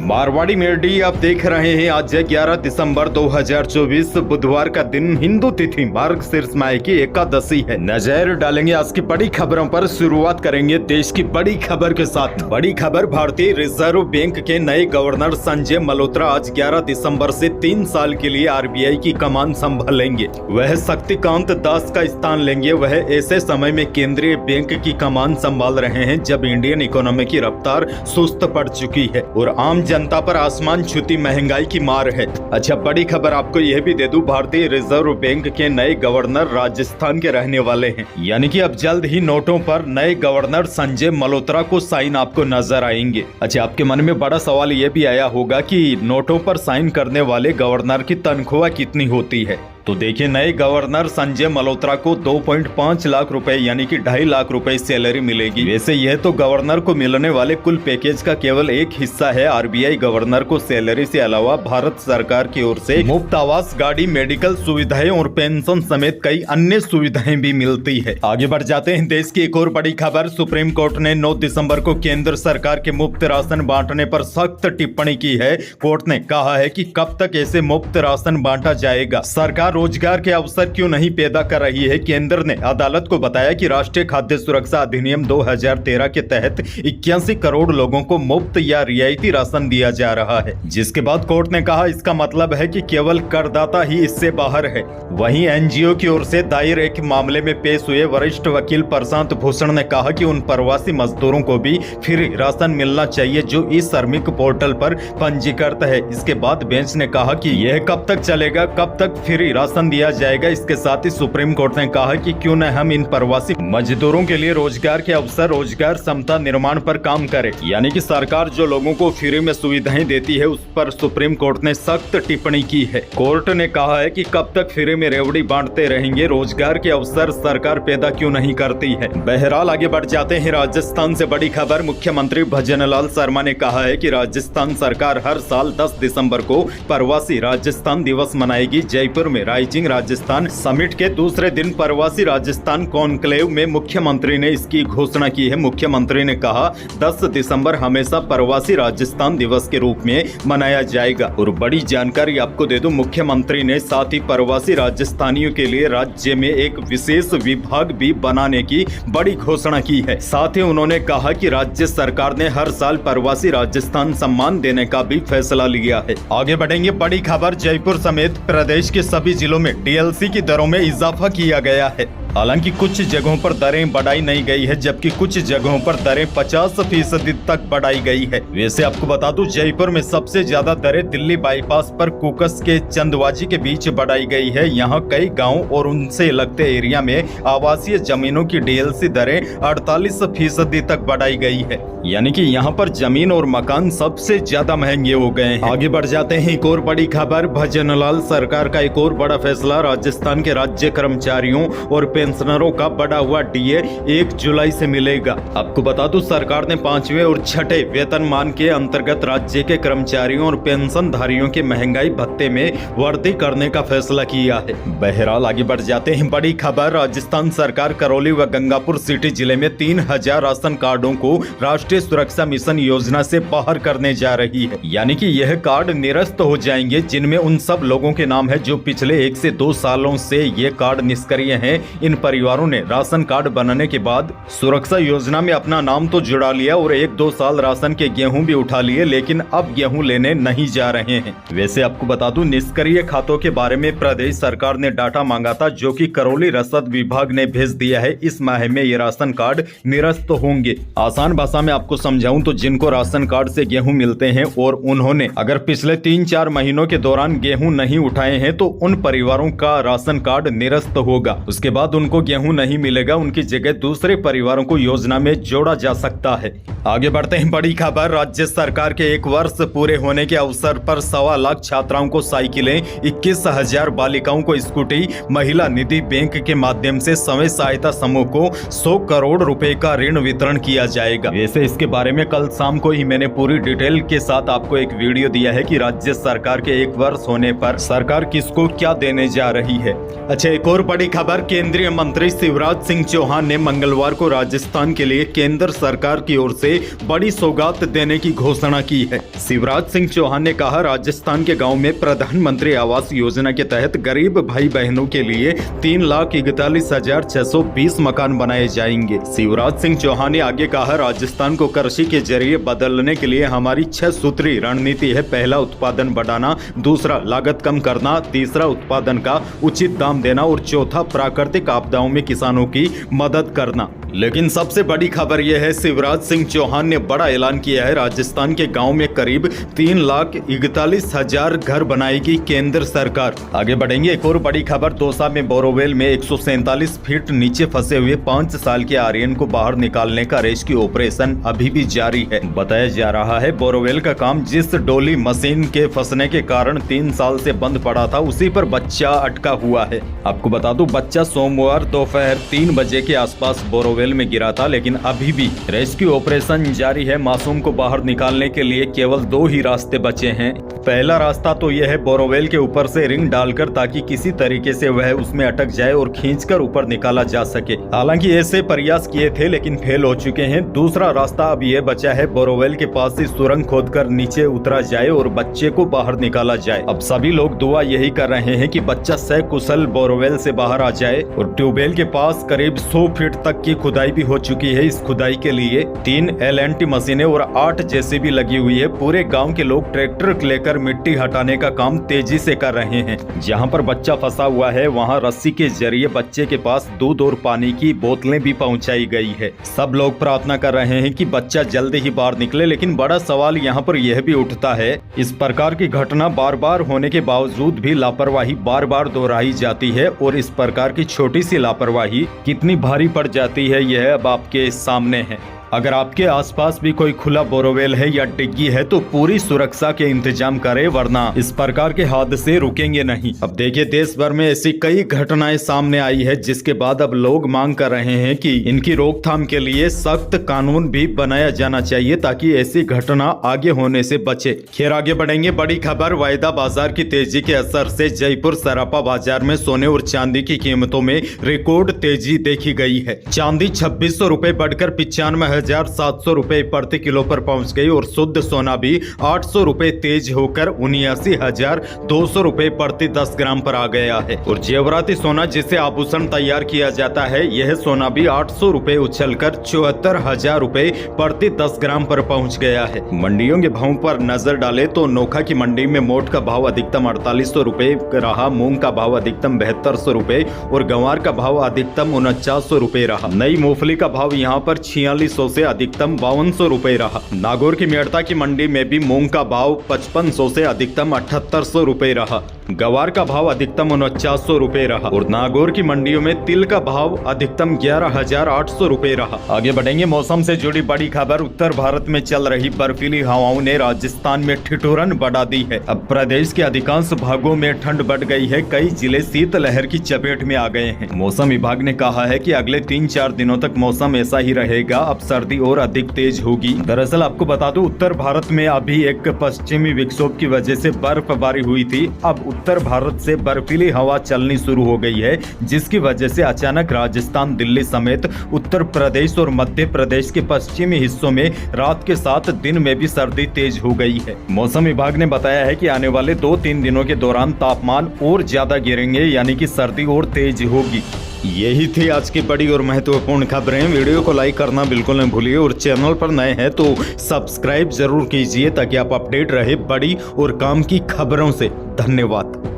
Marwari media आप देख रहे हैं। आज है 11 दिसंबर 2024 बुधवार का दिन, हिंदू तिथि मार्गशीर्ष माह की एकादशी है। नजर डालेंगे आज की बड़ी खबरों पर। शुरुआत करेंगे देश की बड़ी खबर के साथ। बड़ी खबर, भारतीय रिजर्व बैंक के नए गवर्नर संजय मल्होत्रा आज 11 दिसंबर से 3 साल के लिए आरबीआई की कमान संभालेंगे। वह शक्तिकांत दास का स्थान लेंगे। वह ऐसे समय में केंद्रीय बैंक की कमान संभाल रहे हैं जब इंडियन इकोनॉमी की रफ्तार सुस्त पड़ चुकी है और आम जनता पर आसमान छूती महंगाई की मार है। अच्छा, बड़ी खबर आपको यह भी दे दूं, भारतीय रिजर्व बैंक के नए गवर्नर राजस्थान के रहने वाले हैं। यानी कि अब जल्द ही नोटों पर नए गवर्नर संजय मल्होत्रा को साइन आपको नजर आएंगे। अच्छा, आपके मन में बड़ा सवाल यह भी आया होगा कि नोटों पर साइन करने वाले गवर्नर की तनख्वाह कितनी होती है। तो देखिए, नए गवर्नर संजय मल्होत्रा को 2.5 लाख रुपए यानी कि 2.5 लाख रुपए सैलरी मिलेगी। वैसे यह तो गवर्नर को मिलने वाले कुल पैकेज का केवल एक हिस्सा है। आरबीआई गवर्नर को सैलरी से अलावा भारत सरकार की ओर से मुफ्त आवास, गाड़ी, मेडिकल सुविधाएं और पेंशन समेत कई अन्य सुविधाएं भी मिलती है। आगे बढ़ जाते हैं। देश की एक और बड़ी खबर, सुप्रीम कोर्ट ने 9 दिसंबर को केंद्र सरकार के मुफ्त राशन बांटने पर सख्त टिप्पणी की है। कोर्ट ने कहा है कि कब तक ऐसे मुफ्त राशन बांटा जाएगा, सरकार रोजगार के अवसर क्यों नहीं पैदा कर रही है। केंद्र ने अदालत को बताया कि राष्ट्रीय खाद्य सुरक्षा अधिनियम 2013 के तहत 81 करोड़ लोगों को मुफ्त या रियायती राशन दिया जा रहा है, जिसके बाद कोर्ट ने कहा इसका मतलब है कि केवल करदाता ही इससे बाहर है। वहीं एनजीओ की ओर से दायर एक मामले में पेश हुए वरिष्ठ वकील प्रशांत भूषण ने कहा कि उन प्रवासी मजदूरों को भी फ्री राशन मिलना चाहिए जो इस श्रमिक पोर्टल पर पंजीकृत है। इसके बाद बेंच ने कहा कि यह कब तक चलेगा, कब तक फ्री राशन दिया जाएगा। इसके साथ ही सुप्रीम कोर्ट ने कहा कि क्यों न हम इन प्रवासी मजदूरों के लिए रोजगार के अवसर, रोजगार क्षमता निर्माण पर काम करे। यानी कि सरकार जो लोगों को फ्री में सुविधाएं देती है उस पर सुप्रीम कोर्ट ने सख्त टिप्पणी की है। कोर्ट ने कहा है कि कब तक फ्री में रेवड़ी बांटते रहेंगे, रोजगार के अवसर सरकार पैदा क्यों नहीं करती है। बहरहाल आगे बढ़ जाते हैं। राजस्थान से बड़ी खबर, मुख्यमंत्री भजनलाल शर्मा ने कहा है कि राजस्थान सरकार हर साल 10 दिसंबर को प्रवासी राजस्थान दिवस मनाएगी। जयपुर में राइजिंग राजस्थान समिट के दूसरे दिन प्रवासी राजस्थान कॉन्क्लेव में मुख्यमंत्री ने इसकी घोषणा की है। मुख्यमंत्री ने कहा 10 दिसंबर हमेशा प्रवासी राजस्थान दिवस के रूप में मनाया जाएगा। और बड़ी जानकारी आपको दे दूं, मुख्यमंत्री ने साथ ही प्रवासी राजस्थानियों के लिए राज्य में एक विशेष विभाग भी बनाने की बड़ी घोषणा की है। साथ ही उन्होंने कहा कि राज्य सरकार ने हर साल प्रवासी राजस्थान सम्मान देने का भी फैसला लिया है। आगे बढ़ेंगे। बड़ी खबर, जयपुर समेत प्रदेश के सभी जिलों में डीएलसी की दरों में इजाफा किया गया है। हालांकि कुछ जगहों पर दरें बढ़ाई नहीं गई है, जबकि कुछ जगहों पर दरें 50% तक बढ़ाई गई है। वैसे आपको बता दूं, जयपुर में सबसे ज्यादा दरें दिल्ली बाईपास पर कुकस के चंदवाजी के बीच बढ़ाई गई है। यहाँ कई गाँव और उनसे लगते एरिया में आवासीय जमीनों की डीएलसी दरें 48% तक बढ़ाई गई है। यानी कि यहाँ पर जमीन और मकान सबसे ज्यादा महंगे हो गए हैं। आगे बढ़ जाते हैं। एक और बड़ी खबर, भजनलाल सरकार का एक और बड़ा फैसला, राजस्थान के राज्य कर्मचारियों और पेंशनरों का बढ़ा हुआ डीए 1 जुलाई से मिलेगा। आपको बता दूं, सरकार ने 5वें और 6ठे वेतनमान के अंतर्गत राज्य के कर्मचारियों और पेंशनधारियों के महंगाई भत्ते में वृद्धि करने का फैसला किया है। बहरहाल आगे बढ़ जाते हैं। बड़ी खबर, राजस्थान सरकार करौली व गंगापुर सिटी जिले में 3000 राशन कार्डों को राष्ट्रीय सुरक्षा मिशन योजना से बाहर करने जा रही है। यानी कि यह कार्ड निरस्त हो जाएंगे जिनमें उन सब लोगों के नाम है जो पिछले 1 से 2 सालों से ये कार्ड निष्क्रिय हैं। इन परिवारों ने राशन कार्ड बनाने के बाद सुरक्षा योजना में अपना नाम तो जुड़ा लिया और 1-2 साल राशन के गेहूं भी उठा लिए, लेकिन अब गेहूं लेने नहीं जा रहे हैं। वैसे आपको बता दूं, निष्क्रिय खातों के बारे में प्रदेश सरकार ने डाटा मांगा था जो कि करौली रसद विभाग ने भेज दिया है। इस माह में ये राशन कार्ड निरस्त होंगे। आसान भाषा में आपको समझाऊं तो जिनको राशन कार्ड से गेहूं मिलते हैं और उन्होंने अगर पिछले 3-4 महीनों के दौरान गेहूं नहीं उठाए हैं तो उन परिवारों का राशन कार्ड निरस्त होगा। उसके बाद उनको गेहूं नहीं मिलेगा, उनकी जगह दूसरे परिवारों को योजना में जोड़ा जा सकता है। आगे बढ़ते हैं। बड़ी खबर, राज्य सरकार के 1 वर्ष पूरे होने के अवसर पर 1.25 लाख छात्राओं को साइकिलें, 21,000 बालिकाओं को स्कूटी, महिला निधि बैंक के माध्यम से स्वयं सहायता समूह को 100 करोड़ रुपए का ऋण वितरण किया जाएगा। वैसे इसके बारे में कल शाम को ही मैंने पूरी डिटेल के साथ आपको एक वीडियो दिया है कि राज्य सरकार के 1 वर्ष होने पर सरकार किसको क्या देने जा रही है। अच्छा, एक और बड़ी खबर, केंद्रीय केंद्रीय मंत्री शिवराज सिंह चौहान ने मंगलवार को राजस्थान के लिए केंद्र सरकार की ओर से बड़ी सौगात देने की घोषणा की है। शिवराज सिंह चौहान ने कहा, राजस्थान के गांव में प्रधानमंत्री आवास योजना के तहत गरीब भाई बहनों के लिए 3,41,620 मकान बनाए जाएंगे। शिवराज सिंह चौहान ने आगे कहा, राजस्थान को कृषि के जरिए बदलने के लिए हमारी 6 सूत्री रणनीति है। पहला, उत्पादन बढ़ाना, दूसरा, लागत कम करना, तीसरा, उत्पादन का उचित दाम देना और चौथा, प्राकृतिक आपदाओं में किसानों की मदद करना। लेकिन सबसे बड़ी खबर यह है, शिवराज सिंह चौहान ने बड़ा ऐलान किया है। राजस्थान के गांव में करीब 3,41,000 घर बनाएगी केंद्र सरकार। आगे बढ़ेंगे, एक और बड़ी खबर, दौसा में बोरोवेल में 147 फीट नीचे फंसे हुए 5 साल के आर्यन को बाहर निकालने का रेस्क्यू ऑपरेशन अभी भी जारी है। बताया जा रहा है, बोरोवेल का काम जिस डोली मशीन के फंसने के कारण 3 साल से बंद पड़ा था, उसी पर बच्चा अटका हुआ है। आपको बता दूं, बच्चा सोमवार दोपहर 3 बजे के आसपास बोरोवेल में गिरा था, लेकिन अभी भी रेस्क्यू ऑपरेशन जारी है। मासूम को बाहर निकालने के लिए केवल 2 ही रास्ते बचे हैं। पहला रास्ता तो यह है, बोरोवेल के ऊपर से रिंग डालकर, ताकि किसी तरीके से वह उसमें अटक जाए और खींचकर ऊपर निकाला जा सके। हालांकि ऐसे प्रयास किए थे लेकिन फेल हो चुके हैं। दूसरा रास्ता अब यह बचा है, बोरोवेल के पास ही सुरंग खोदकर नीचे उतरा जाए और बच्चे को बाहर निकाला जाए। अब सभी लोग दुआ यही कर रहे हैं कि बच्चा सकुशल बोरोवेल से बाहर आ जाए। और ट्यूबवेल के पास करीब 100 फीट तक की खुदाई भी हो चुकी है। इस खुदाई के लिए 3 LNT मशीनें और 8 JCB लगी हुई है। पूरे गांव के लोग ट्रैक्टर लेकर मिट्टी हटाने का काम तेजी से कर रहे हैं। जहां पर बच्चा फंसा हुआ है, वहां रस्सी के जरिए बच्चे के पास दूध और पानी की बोतलें भी पहुंचाई गई है। सब लोग प्रार्थना कर रहे हैं कि बच्चा जल्दी ही बाहर निकले। लेकिन बड़ा सवाल यहां पर यह भी उठता है, इस प्रकार की घटना बार बार होने के बावजूद भी लापरवाही बार बार दोहराई जाती है। और इस प्रकार की छोटी सी लापरवाही कितनी भारी पड़ जाती है, यह अब आपके सामने है। अगर आपके आसपास भी कोई खुला बोरोवेल है या डिग्गी है तो पूरी सुरक्षा के इंतजाम करें, वरना इस प्रकार के हादसे रुकेंगे नहीं। अब देखिए, देश भर में ऐसी कई घटनाएं सामने आई है, जिसके बाद अब लोग मांग कर रहे हैं कि इनकी रोकथाम के लिए सख्त कानून भी बनाया जाना चाहिए, ताकि ऐसी घटना आगे होने से बचे। खैर, आगे बढ़ेंगे, बड़ी खबर, वायदा बाजार की तेजी के असर से जयपुर सराफा बाजार में सोने और चांदी की कीमतों में रिकॉर्ड तेजी देखी गई है। चांदी 2600 रुपए बढ़कर 95,700 रुपए प्रति किलो पर पहुंच गई और शुद्ध सोना भी 800 रुपए तेज होकर 79,200 रुपए प्रति 10 ग्राम पर आ गया है। और जेवराती सोना, जिसे आभूषण तैयार किया जाता है, यह सोना भी 800 रुपए उछलकर 74,000 रुपए प्रति 10 ग्राम पर पहुंच गया है। मंडियों के भाव पर नजर डाले तो नोखा की मंडी में मोट का भाव अधिकतम 4800 रुपए रहा, मूंग का भाव अधिकतम 7200 रुपए और गंवार का भाव अधिकतम 4900 रुपए रहा। नई मूंगफली का भाव यहाँ पर 4600 से अधिकतम 5200 रुपए रहा। नागौर की मेड़ता की मंडी में भी मूंग का भाव 5500 से अधिकतम 7800 रुपए रहा। गवार का भाव अधिकतम 4900 रुपए रहा और नागौर की मंडियों में तिल का भाव अधिकतम 11,800 रुपए रहा। आगे बढ़ेंगे, मौसम से जुड़ी बड़ी खबर, उत्तर भारत में चल रही बर्फीली हवाओं ने राजस्थान में ठिठुरन बढ़ा दी है। अब प्रदेश के अधिकांश भागों में ठंड बढ़ गई है। कई जिले शीतलहर की चपेट में आ गए हैं। मौसम विभाग ने कहा है कि अगले 3-4 दिनों तक मौसम ऐसा ही रहेगा। अब सर्दी और अधिक तेज होगी। दरअसल आपको बता दूं, उत्तर भारत में अभी एक पश्चिमी विक्षोभ की वजह से बर्फबारी हुई थी। अब उत्तर भारत से बर्फीली हवा चलनी शुरू हो गई है, जिसकी वजह से अचानक राजस्थान, दिल्ली समेत उत्तर प्रदेश और मध्य प्रदेश के पश्चिमी हिस्सों में रात के साथ दिन में भी सर्दी तेज हो गई है। मौसम विभाग ने बताया है कि आने वाले 2-3 दिनों के दौरान तापमान और ज्यादा गिरेंगे, यानी कि सर्दी और तेज होगी। यही थी आज की बड़ी और महत्वपूर्ण खबरें। वीडियो को लाइक करना बिल्कुल न भूलिए और चैनल पर नए हैं तो सब्सक्राइब जरूर कीजिए, ताकि आप अपडेट रहे बड़ी और काम की खबरों से। धन्यवाद।